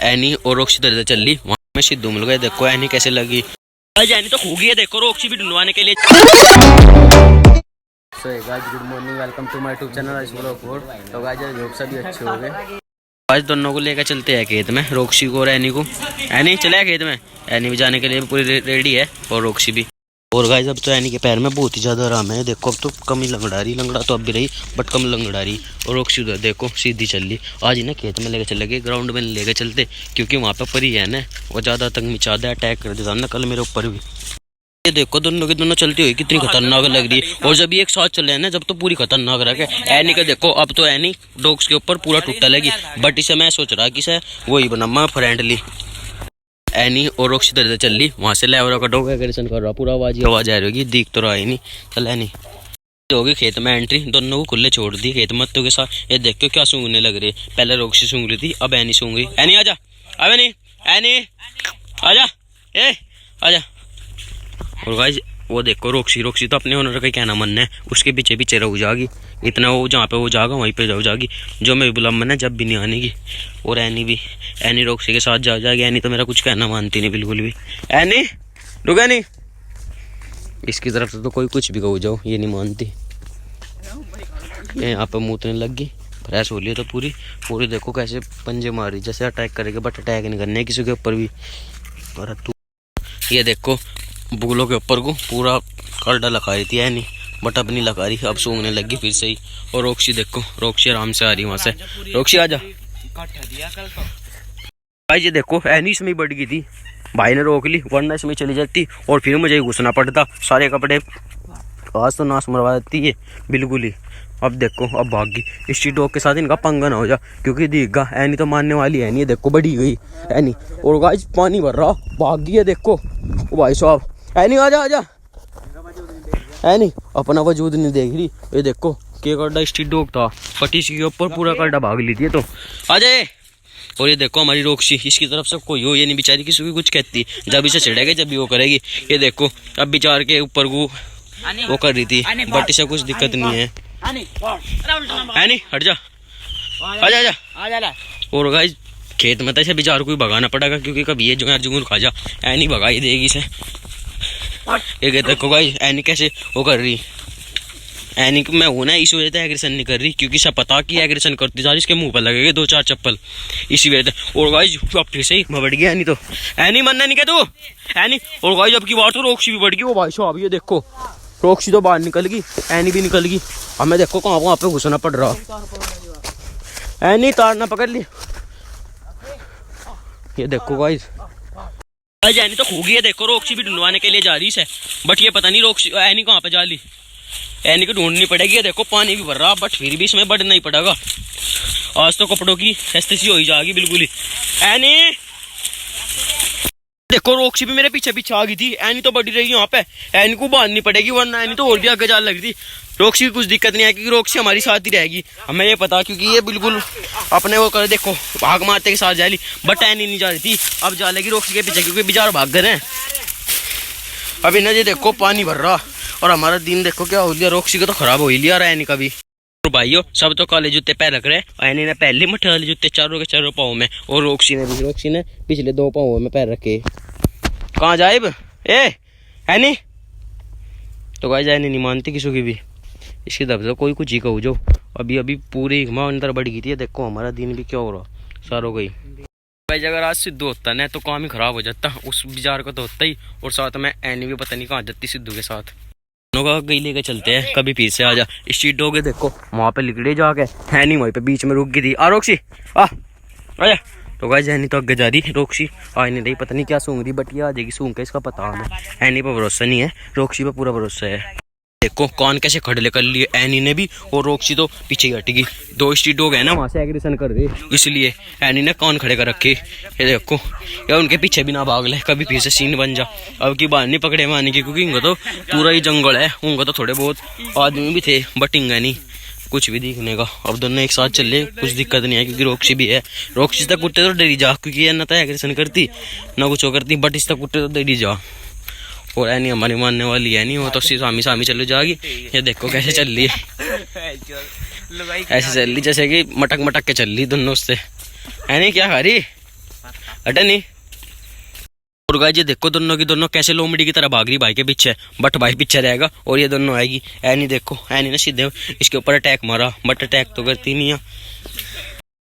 Any और Roxy दर्द चल रही वहाँ में सिद्धू मिल गए। देखो एनी कैसे लगी, एनी तो खूगी है। देखो रोक्सी भी ढूंढवाने के लिए। So guys good morning, welcome to my YouTube channel इस ब्लॉग फॉर। तो गाइस जोक सभी अच्छे हो गए। आज दोनों को लेकर चलते हैं खेत में, रोक्सी को और एनी को। एनी चले खेत में, एनी भी जाने के लिए पूरी रेडी है और रोक्सी भी। और गाइस अब तो एनी के पैर में बहुत ही ज़्यादा आराम है। देखो अब तो कम ही लंगड़ा रही, लंगड़ा तो अब भी रही बट कम लंगड़ा रही। और रोक्सी उधर देखो सीधी चल रही। आज ही ना खेत में लेके चले गए, ग्राउंड में लेके चलते क्योंकि वहाँ पे परी है ना, वो ज़्यादा तंग मचा दे, अटैक कर देता ना कल मेरे ऊपर भी। ये देखो दोनों की दोनों चलती हुई कितनी खतरनाक लग रही है। और जब ये एक साथ चले हैं ना जब तो पूरी खतरनाक रखे। एनी का देखो अब तो एनी डॉग्स के ऊपर पूरा टूटा लगी बट इसे मैं सोच रहा कि इसे वही बना फ्रेंडली। एनी और रोक्सी दर्द चल रही वहाँ से लेवरा का डॉग एग्रेशन कर रहा, पूरा आवाज आ रही होगी, दिख तो रहा ही नहीं। चल एनी होगी खेत में एंट्री, दोनों को खुले छोड़ दी खेत मत्तों के साथ। ये देखो क्या सूंघने लग रही है, पहले रोक्सी सूंघ रही थी अब एनी सूंघ रही। एनी आजा, अब एनी एनी आजा, ए आजा। और गाइस वो देखो रोक्सी तो अपने ओनर का कहना मन है, उसके पीछे पीछे रह जाएगी। इतना वो जहाँ पे वो जाएगा वहीं पे रह जाएगी, जो मैं भी बुला मन है जब भी नहीं आने की। और एनी भी, एनी रोक्सी के साथ जा जाएगी। एनी तो मेरा कुछ कहना मानती नहीं बिल्कुल भी। एनी रुक, एनी इसकी तरफ से तो कोई कुछ भी कहो जाओ ये नहीं मानती। यहाँ पे मूतने लग गई, फ्रेश हो लिया तो पूरी देखो कैसे पंजे मारी जैसे अटैक करेगी बट अटैक नहीं करने किसी के ऊपर भी। और तू ये देखो बुगलों के ऊपर को पूरा कलडा लगा रही थी एनी बट अब नहीं लगा रही, अब सूंघने लगी फिर से ही। और रोक्सी देखो, रोक्सी आराम से आ रही वहां से। रोक्सी आजा। भाई ये देखो एनी इसमें बढ़ गई थी, भाई ने रोक ली वरना इसमें चली जाती और फिर मुझे घुसना पड़ता। सारे कपड़े आज तो नाश मरवा देती है बिल्कुल ही। अब देखो अब भाग गई, इस डॉग के साथ इनका पंगा ना हो जा क्योंकि दिखगा एनी तो मानने वाली है नहीं। देखो बढ़ी गई एनी और गाइस पानी भर रहा, भाग गई है देखो। ओ भाई साहब एनी आजा आजा। एनी अपना वजूद नहीं देख रही। ये देखो के कड्डा स्ट्रीट डॉग था पटीसी के ऊपर पूरा कड्डा भाग ली थी तो आ जाए। और ये देखो हमारी रोक्सी, इसकी तरफ से कोई हो ये नहीं बेचारी किसी को कुछ कहती, जब इसे चिढ़ेगा जब भी वो करेगी। ये देखो अब बेचार के ऊपर वो कर रही थी बट इसे कुछ दिक्कत नहीं है। एनी हट जा, आजा आजा आजा। और गाइस खेत में तो इसे बेचार को ही भगाना पड़ेगा क्योंकि कभी ये जुगाड़ खा जा, एनी भगा ही देगी इसे। ये देखो गाइस एनी कैसे वो कर रही। एनी को मैं हूं ना इस वजह से एग्रेशन नहीं कर रही क्योंकि सब पता कि एग्रेशन करती जा रही इसके मुंह पर लगेगा 2-4 चप्पल इसी वजह से। और गाइस फिर से ही मैं बढ़ गया एनी तो एनी मनना नहीं क्या तू एनी। और गाइस अब की बार तो रोक्सी भी बढ़ गई। वो भाई साहब ये देखो रोक्सी तो बाहर निकल गई, एनी भी निकल गई। अब मैं देखो कहाँ पे घुसना पड़ रहा। एनी तार ना पकड़ ली। ये देखो गाइस एनी तो खूगी है। देखो रोक्सी भी ढूंढवाने के लिए जा रही है बट ये पता नहीं रोक्सी एनी कहाँ पे जा ली। एनी को ढूंढनी पड़ेगी। देखो पानी भी भर रहा बट फिर भी इसमें बढ़ना ही पड़ेगा। आज तो कपड़ों की सस्ती हो ही जाएगी बिल्कुल ही। एनी देखो रोक्सी भी मेरे पीछे पीछे आ गई थी, एनी तो बढ़ी रही यहाँ पे। एनी को बांधनी पड़ेगी वरना एनी तो और भी आगे जा लग रही थी। रोक्सी की कुछ दिक्कत नहीं है क्योंकि रोक्सी हमारी साथ ही रहेगी, हमें ये पता क्योंकि ये बिल्कुल अपने वो कर देखो भाग मारते के साथ जा रही बट एनी नहीं जा रही थी। अब जा लेगी रोक्सी के पीछे क्योंकि बेचारा भाग गए हैं। अभी ना ये देखो पानी भर रहा और हमारा दिन देखो क्या हो गया। रोक्सी का तो खराब हो ही लिया एनी का भी। तो भाइयों सब तो काले जूते पैर रख रहे हैं, एनी ने पहले मठे वाले जूते चारों के चारों पाँव में और रोक्सी ने पिछले 2 पाँव में पैर रखे। कहाँ जाए ए एनी। तो गाइस एनी नहीं मानती किसी की भी, इसकी तरफ से कोई कुछ ही कहो जो। अभी पूरी हिमा अंदर बढ़ गई थी। देखो हमारा दिन भी क्या हो रहा सारों गई। भाई अगर आज सिद्धू होता ना तो काम ही खराब हो जाता, उस बिजार को तो होता ही। और साथ में एनी भी पता नहीं कहाँ जाती सिद्धू के साथ। दोनों का गई लेके चलते हैं कभी फिर से आ जा। स्ट्रीट डॉग देखो वहाँ पे लिखड़े जाके एनी वहीं पे बीच में रुक गई थी। आ रोक्सी आ जा। तो गाइस एनी तो आगे जा रही, रोक्सी आ नहीं रही, पता नहीं क्या सूंघ रही बट ये आ जाएगी सूंघ के, इसका पता हमें। एनी पर भरोसा नहीं है, रोक्सी पर पूरा भरोसा है। देखो कान कैसे खड़े कर लिए एनी ने भी और रोक्सी तो पीछे हट गई। 2 स्ट्रीट डॉग है ना वहाँ से एग्रेशन कर रहे इसलिए एनी ने कान खड़े कर रखे। ये देखो या उनके पीछे भी ना भाग ले कभी फिर से सीन बन जा। अब की बात नहीं पकड़े मारने की क्योंकि इनका तो पूरा ही जंगल है, उनका तो थोड़े बहुत आदमी भी थे बट इनका नहीं कुछ भी दिखने का। अब दोनों एक साथ चल रहे, कुछ दिक्कत नहीं है क्योंकि रोक्सी भी है। रोक्सी तक कुत्ते तो डरी जा क्योंकि ये ना तो एग्रेशन करती ना कुछ करती बट इस तक कुत्ते तो डरी जा। और एनी हमारी मानने वाली है नहीं, वो तो सामी चल जाएगी। ये देखो कैसे चल रही है, ऐसे चल रही जैसे कि मटक के चल रही दोनों से। एनी क्या खा रही हटे नहीं। और गाइस ये देखो दोनों की दोनों कैसे लोमड़ी की तरह भाग रही भाई के पीछे, बट भाई पीछे रहेगा और ये दोनों आएगी। एनी देखो, एनी ने सीधे इसके ऊपर अटैक मारा, बट अटैक तो करती नहीं है।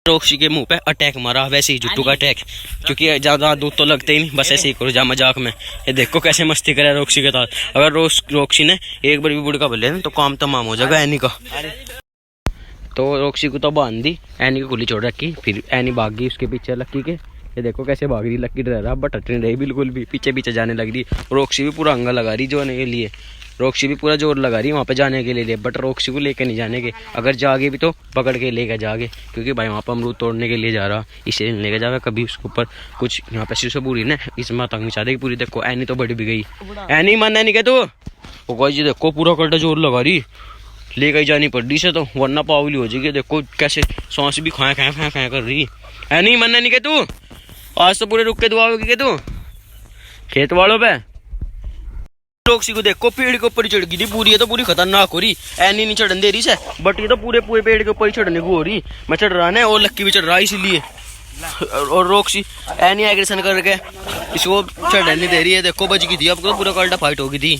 रॉक्सी के मुंह पे अटैक मारा, वैसे ही जुट्टू का अटैक, क्योंकि ज्यादा दूध तो लगते ही नहीं, बस ऐसे ही करो जा मजाक में। ये देखो कैसे मस्ती करे रॉक्सी के साथ। अगर रॉक्सी ने एक बार भी बुड़का बोले तो काम तमाम हो जाएगा एनी का। तो रॉक्सी को तो बांध दी, एनी को खुली छोड़ रखी, फिर एनी भाग गई उसके पीछे लक्की के। ये देखो कैसे भाग रही, लक्की डर रहा बट हट नहीं रही बिल्कुल भी, पीछे पीछे जाने लग रही। रॉक्सी भी पूरा अंगा लगा रही जोने के लिए, रॉक्सी भी पूरा जोर लगा रही वहाँ पे जाने के लिए, बट रॉक्सी को लेके नहीं जाने के। अगर जागे भी तो पकड़ के लेके जागे, क्योंकि भाई वहाँ पर अमरूद तोड़ने के लिए जा रहा, इसलिए नहीं लेके जाएगा कभी उसके ऊपर कुछ। यहाँ पे शीशो पूरी ना इसमें तंग मचा देगी पूरी। देखो एनी तो बड़ी भी गई, एनी मानना नहीं क्या तू। वो जी देखो पूरा कल्टा जोर लगा रही, ले गई जानी पड़ रही से तो, वरना पावली हो जाएगी। देखो कैसे सांस भी खाए खाए खाए खाए कर रही। एनी मानना नहीं क्या तू, आज तो पूरे रुक के दुआ होगी क्या तू खेत वालों पे। रॉक्सी को देखो पेड़ के ऊपर ही चढ़ गई थी पूरी, ये तो पूरी खतरनाक हो रही। एनी नहीं चढ़न दे रही से, बट ये तो पूरे पूरे पेड़ के ऊपर ही चढ़ने को हो रही। मैं चढ़ रहा है और लक्की भी चढ़ रहा है इसीलिए, और रॉक्सी एनी एग्रेशन करके इसको चढ़ने नहीं दे रही है। देखो बच गई थी, अब तो पूरा कल्टा फाइट हो गई थी।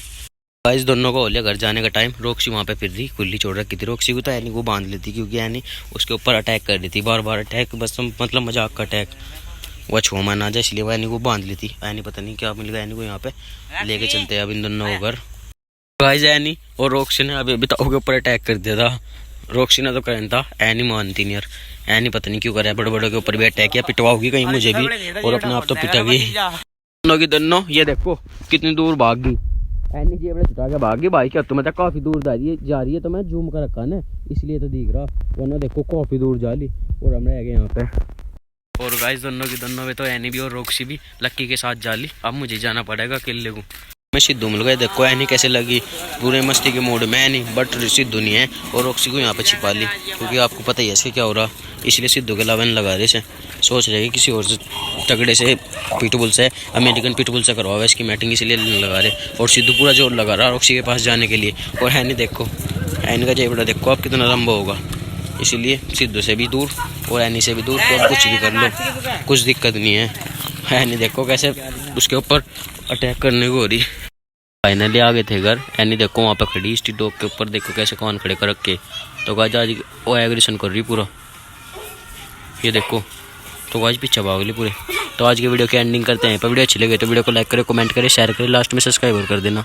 गाइस दोनों को हो लिया घर जाने का टाइम। रॉक्सी वहाँ पे फिर रही, खुली छोड़ रखी थी। रॉक्सी को तो एनी को बांध लेती, क्योंकि एनी उसके ऊपर अटैक कर रही थी, बार बार अटैक, बस मतलब मजाक का अटैक, वह छो मान आ जाए, इसलिए वो एनी को बांध लेती। एनी पता नहीं क्या मिल गया एनी को, यहाँ पे लेके चलते हैं अब इन दोनों को घर। गाइस एनी और रॉक्सी ने अभी ताऊ के ऊपर अटैक कर दिया था। रॉक्सी ने तो करना था, एनी मानती नहीं यार। एनी पता नहीं क्यों कर रहा है, बड़े बड़ों के ऊपर भी अटैक किया, पिटवाओगी कहीं मुझे भी, और अपने आप तो पिटेगी। दोनों की दोनों ये देखो कितनी दूर भाग गई। एनी जेब छुटा के भाग गई भाई क्या, तुम्हें काफी दूर जा रही है, तो मैं जूम कर रखा ना इसलिए तो दिख रहा, वरना देखो काफी दूर जा ली और हम रह गए यहाँ पे। और गाइस दोनों की दोनों में तो एनी भी और रॉक्सी भी लक्की के साथ जा ली। अब मुझे जाना पड़ेगा किले को। मैं सिद्धू मिल गए, देखो एनी कैसे लगी पूरे मस्ती के मूड में एनी, बट सिद्धू नहीं है, और रॉक्सी को यहाँ पे छिपा ली, क्योंकि आपको पता ही है इसके क्या हो रहा, इसलिए सिद्धू के अलावा लगा रहे से। सोच रहे किसी और से तगड़े से पिटबुल से, अमेरिकन पिटबुल से करवा इसकी मैटिंग, इसलिए लगा रहे। और सिद्धू पूरा जोर लगा रहा रॉक्सी के पास जाने के लिए। और एनी देखो, एनी का जेबड़ा देखो आप कितना लंबा होगा, इसीलिए सिद्धू से भी दूर और एनी से भी दूर। तो अब कुछ भी कर लो, कुछ दिक्कत नहीं है। एनी देखो कैसे उसके ऊपर अटैक करने को हो रही। फाइनली आ गए थे घर। एनी देखो वहाँ पे खड़ी स्ट्रीट डॉग के ऊपर, देखो कैसे कान खड़े कर रखे। तो गाइस आज वो एग्रेशन कर रही पूरा, ये देखो। तो गाइस पीछे भाग ली पूरे। तो आज की वीडियो की एंडिंग करते हैं। पर वीडियो अच्छी लगे तो वीडियो को लाइक करें, कमेंट करें, शेयर करें, लास्ट में सब्सक्राइब कर देना।